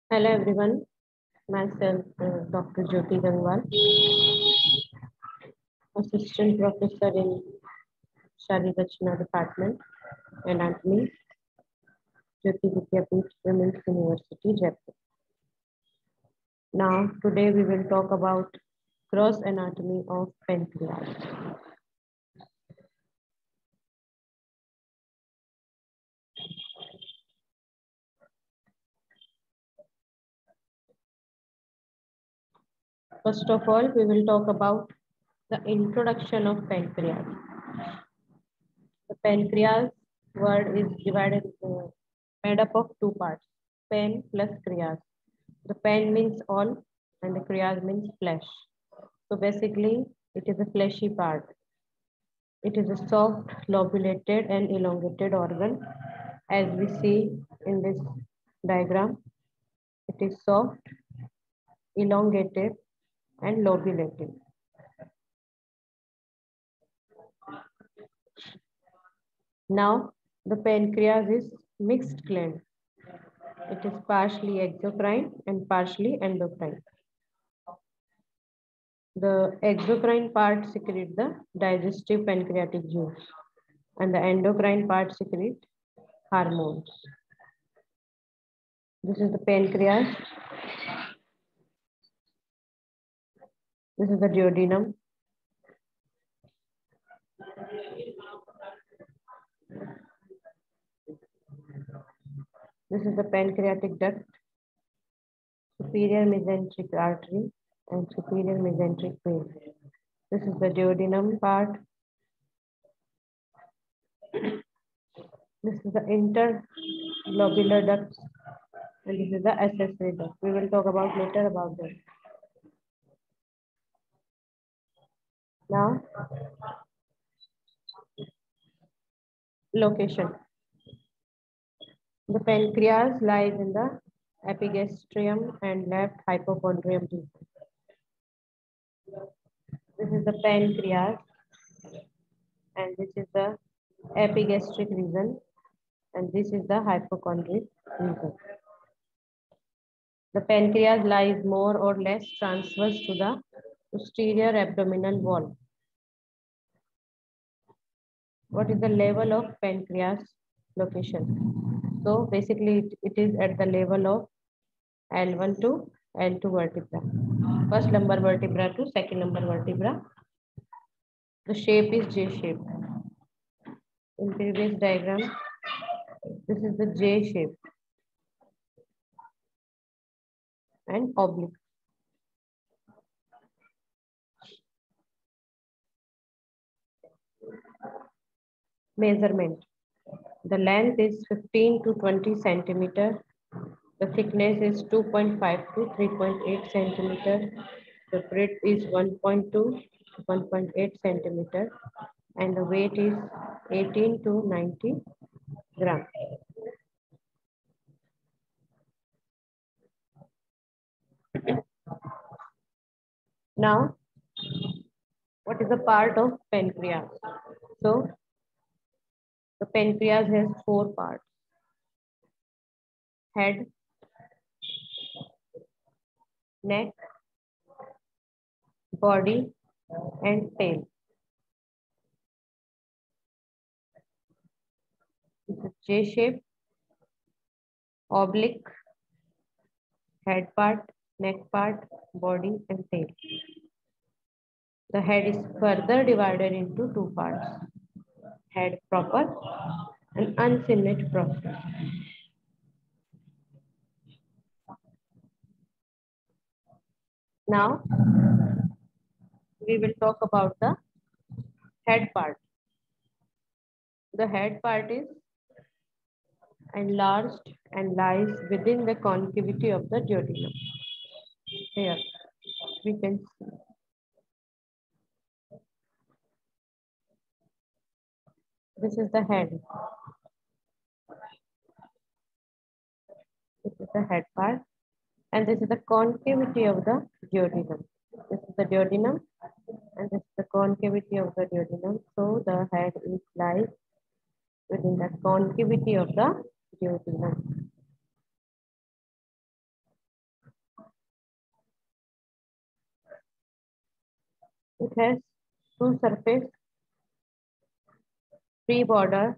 Hello everyone, myself Dr. Jyoti Gangwal, Assistant Professor in Shari Rachna Department, Anatomy, Jyoti Vidyapeeth Women's University, Jaipur. Now, today we will talk about gross anatomy of pancreas. First of all, we will talk about the introduction of pancreas. The pancreas word is made up of two parts, pen plus krias. The pen means all and the kriyas means flesh. So basically, it is a fleshy part. It is a soft, lobulated and elongated organ. As we see in this diagram, it is soft, elongated and lobulated. Now, the pancreas is mixed gland. It is partially exocrine and partially endocrine. The exocrine part secrete the digestive pancreatic juice and the endocrine part secrete hormones. This is the pancreas. This is the duodenum. This is the pancreatic duct, superior mesenteric artery and superior mesenteric vein. This is the duodenum part. This is the interlobular duct and this is the accessory duct. We will talk about later about that. Now, location. The pancreas lies in the epigastrium and left hypochondrium region. This is the pancreas and this is the epigastric region and this is the hypochondrial region. The pancreas lies more or less transverse to the posterior abdominal wall. What is the level of pancreas location? So basically it is at the level of L1 to L2 vertebra. First lumbar vertebra to second lumbar vertebra. The shape is J shape. In previous diagram, this is the J shape and oblique. Measurement. The length is 15 to 20 centimeter. The thickness is 2.5 to 3.8 centimeter. The breadth is 1.2 to 1.8 centimeter. And the weight is 18 to 90 grams. Now, what is the part of pancreas? So, the pancreas has four parts: head, neck, body, and tail. It's a J shape, oblique, head part, neck part, body, and tail. The head is further divided into two parts: head proper and uncinate proper. Now, we will talk about the head part. The head part is enlarged and lies within the concavity of the duodenum. Here, we can see. This is the head. This is the head part. And this is the concavity of the duodenum. This is the duodenum and this is the concavity of the duodenum. So the head is lies within the concavity of the duodenum. It has two surface, three border,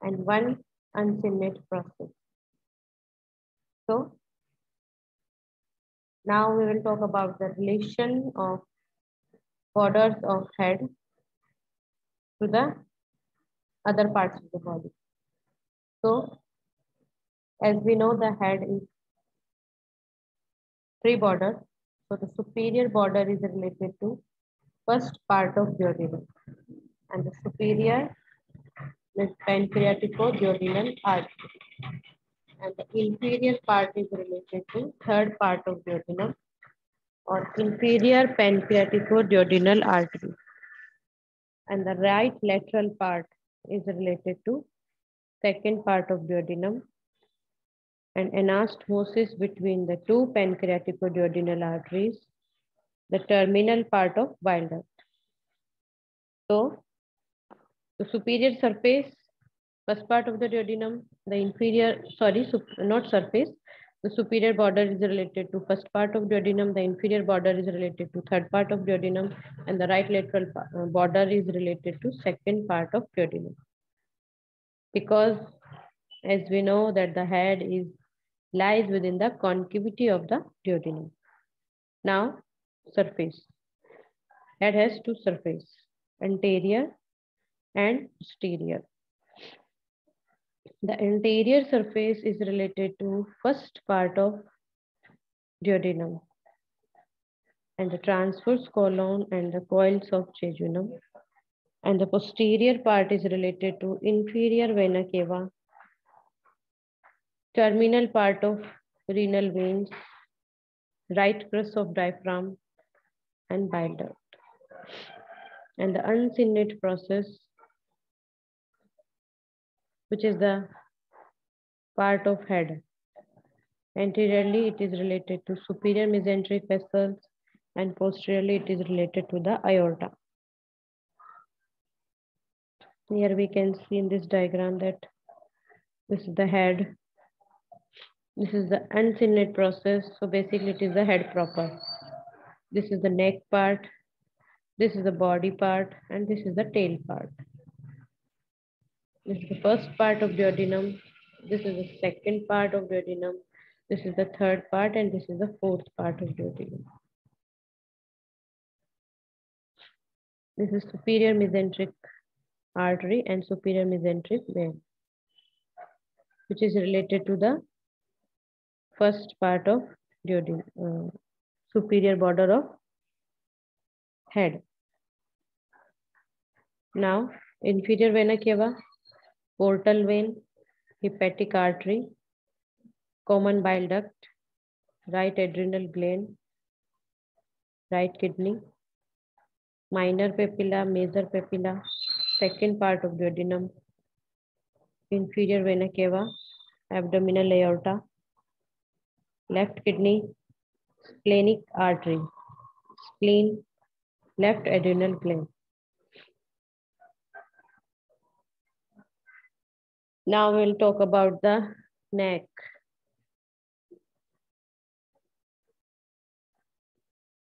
and one uncinate process. So now we will talk about the relation of borders of head to the other parts of the body. So as we know, the head is three borders. So the superior border is related to first part of duodenum, and the superior is pancreatico-duodenal artery, and the inferior part is related to third part of duodenum or inferior pancreatico-duodenal artery, and the right lateral part is related to second part of duodenum, and anastomosis between the two pancreatico-duodenal arteries, the terminal part of bile duct. So the superior surface, first part of the duodenum, the inferior, not surface, the superior border is related to first part of duodenum, the inferior border is related to third part of duodenum, and the right lateral border is related to second part of duodenum. Because as we know that the head lies within the concavity of the duodenum. Now, surface. Head has two surface, anterior and posterior. The anterior surface is related to first part of duodenum and the transverse colon and the coils of jejunum. And the posterior part is related to inferior vena cava, terminal part of renal veins, right crus of diaphragm, and bile duct. And the uncinate process, which is the part of head. Anteriorly, it is related to superior mesenteric vessels, and posteriorly, it is related to the aorta. Here we can see in this diagram that this is the head. This is the uncinate process. So basically, it is the head proper. This is the neck part. This is the body part, and this is the tail part. This is the first part of duodenum. This is the second part of duodenum. This is the third part, and this is the fourth part of duodenum. This is superior mesenteric artery and superior mesenteric vein, which is related to the first part of duodenum, superior border of head. Now, inferior vena cava, portal vein, hepatic artery, common bile duct, right adrenal gland, right kidney, minor papilla, major papilla, second part of duodenum, inferior vena cava, abdominal aorta, left kidney, splenic artery, spleen, left adrenal gland. Now we'll talk about the neck.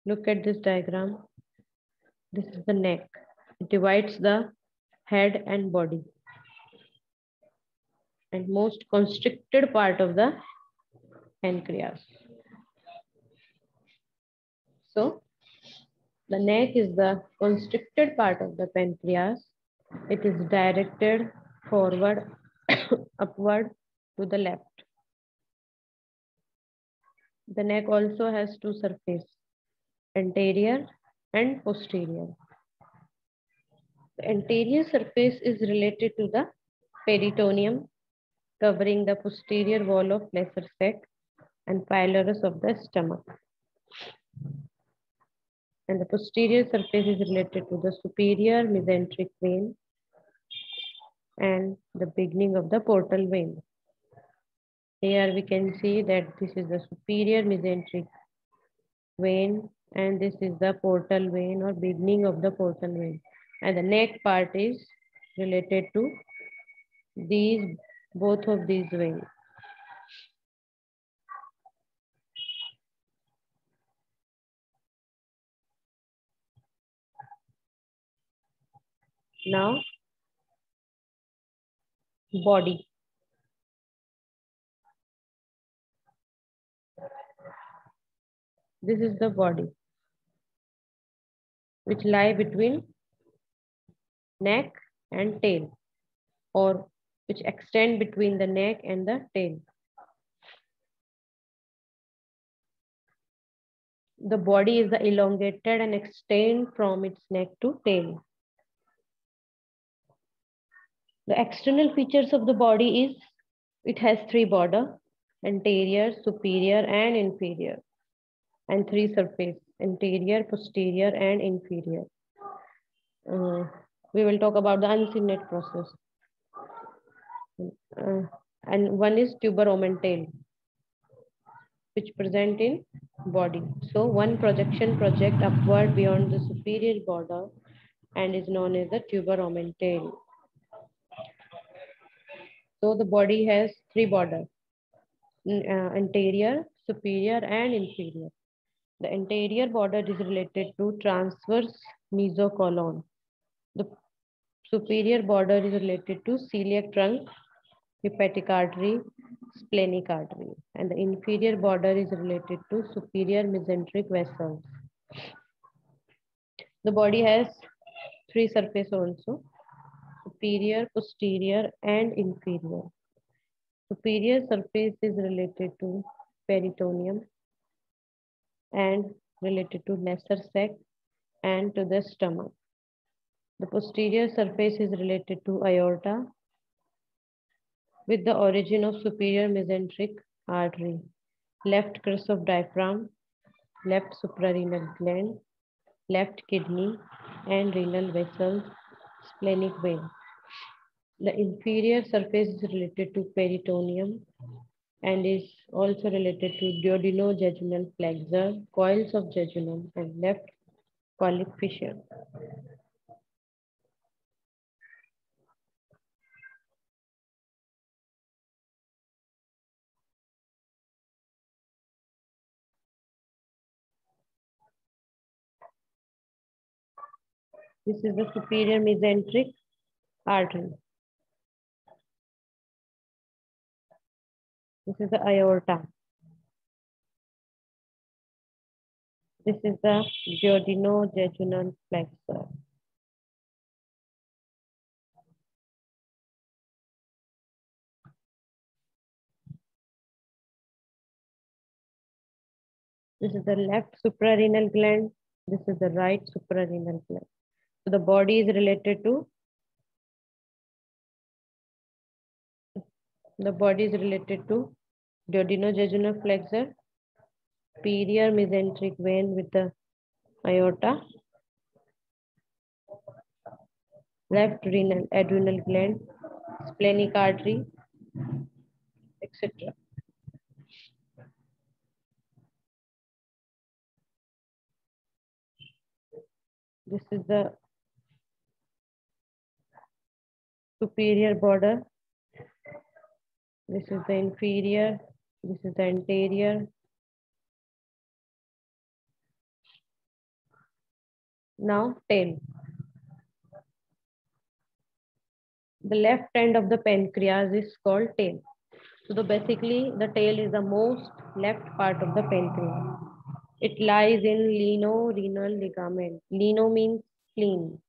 Look at this diagram. This is the neck. It divides the head and body. And most constricted part of the pancreas. So the neck is the constricted part of the pancreas. It is directed forward, upward to the left. The neck also has two surfaces, anterior and posterior. The anterior surface is related to the peritoneum, covering the posterior wall of lesser sac and pylorus of the stomach. And the posterior surface is related to the superior mesenteric vein and the beginning of the portal vein. Here we can see that this is the superior mesenteric vein and this is the portal vein or beginning of the portal vein. And the neck part is related to both of these veins. Now, body. This is the body, which lie between neck and tail, or which extend between the neck and the tail. The body is elongated and extend from its neck to tail. The external features of the body is it has three borders: anterior, superior, and inferior, and three surfaces: anterior, posterior, and inferior. We will talk about the unseen net process. And one is tuber omental, which present in body. So one projection project upward beyond the superior border and is known as the tuber omental. So the body has three borders: anterior, superior, and inferior. The anterior border is related to transverse mesocolon. The superior border is related to celiac trunk, hepatic artery, splenic artery, and the inferior border is related to superior mesenteric vessels. The body has three surfaces also: superior, posterior, and inferior. Superior surface is related to peritoneum and related to lesser sac and to the stomach. The posterior surface is related to aorta with the origin of superior mesenteric artery, left crus of diaphragm, left suprarenal gland, left kidney, and renal vessels, splenic vein. The inferior surface is related to peritoneum and is also related to duodenojejunal flexure, coils of jejunum, and left colic fissure. This is the superior mesenteric artery. This is the aorta. This is the duodenojejunal flexure. This is the left suprarenal gland. This is the right suprarenal gland. So the body is related to duodenojejunal flexure, superior mesenteric vein with the aorta, left renal adrenal gland, splenic artery, etc. This is the superior border. This is the inferior. This is the anterior. Now tail. The left end of the pancreas is called tail. So basically the tail is the most left part of the pancreas. It lies in lienorenal ligament. Lieno means spleen.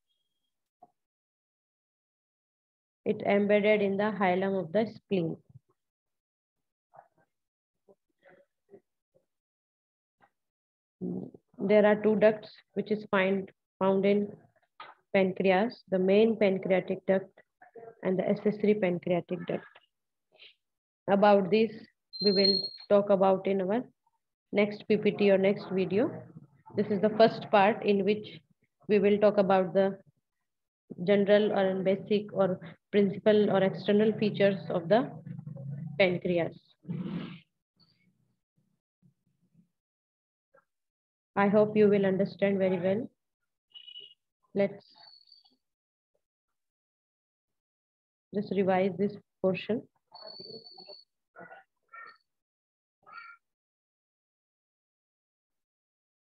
It embedded in the hilum of the spleen. There are two ducts which is found in pancreas, the main pancreatic duct and the accessory pancreatic duct. About this, we will talk about in our next PPT or next video. This is the first part in which we will talk about the general or basic or principal or external features of the pancreas. I hope you will understand very well. Let's just revise this portion.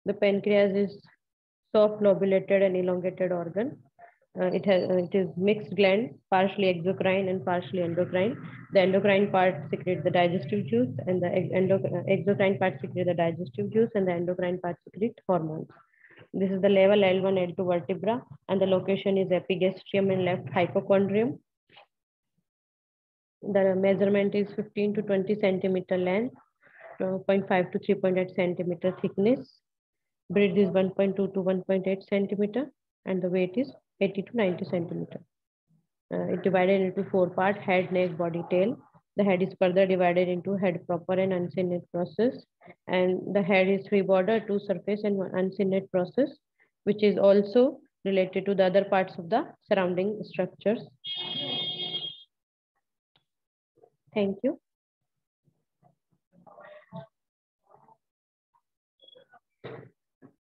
The pancreas is soft lobulated and elongated organ It is mixed gland, partially exocrine and partially endocrine. The endocrine part secretes the digestive juice, and the exocrine part secretes the digestive juice, and the endocrine part secretes hormones. This is the level L1, L2 vertebra, and the location is epigastrium and left hypochondrium. The measurement is 15 to 20 centimeter length, 0.5 to 3.8 centimeter thickness. Breadth is 1.2 to 1.8 centimeter, and the weight is 80 to 90 centimeter. It divided into 4 parts: head, neck, body, tail. The head is further divided into head proper and unseen net process. And the head is free border, two surface and one unseen net process, which is also related to the other parts of the surrounding structures. Thank you.